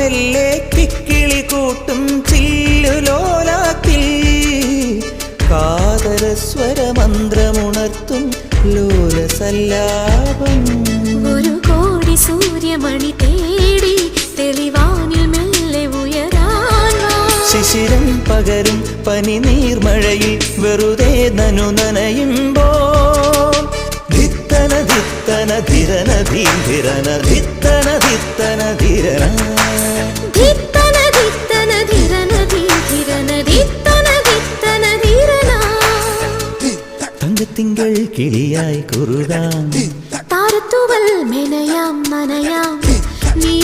മെല്ലെ കിക്കിളി കൂട്ടും ചില്ലുലോലാത്തിൽ കാതരസ്വരമന്ത്രമുണർത്തും ലോലസല്ലാപം. ഒരു കോടി സൂര്യമണി തേടി തെളിവാനിൽ മെല്ലെ ഉയരാൻ ശിശിരം പകരും പനി നീർമഴയിൽ വെറുതെ നനു നനയുമ്പോൾ ധിത്തന ധിത്തന ധിരന ധീരന ധിത്തന ധിത്തന ധിരന ധിത്തന ധിത്തന ധിരന ധീരന ധിത്തന ധിത്തന ധിരന. തങ്കത്തിങ്കൾ കിളിയായി കുറുകാം താരത്തുവൽ മെനയാം നനയാം നീ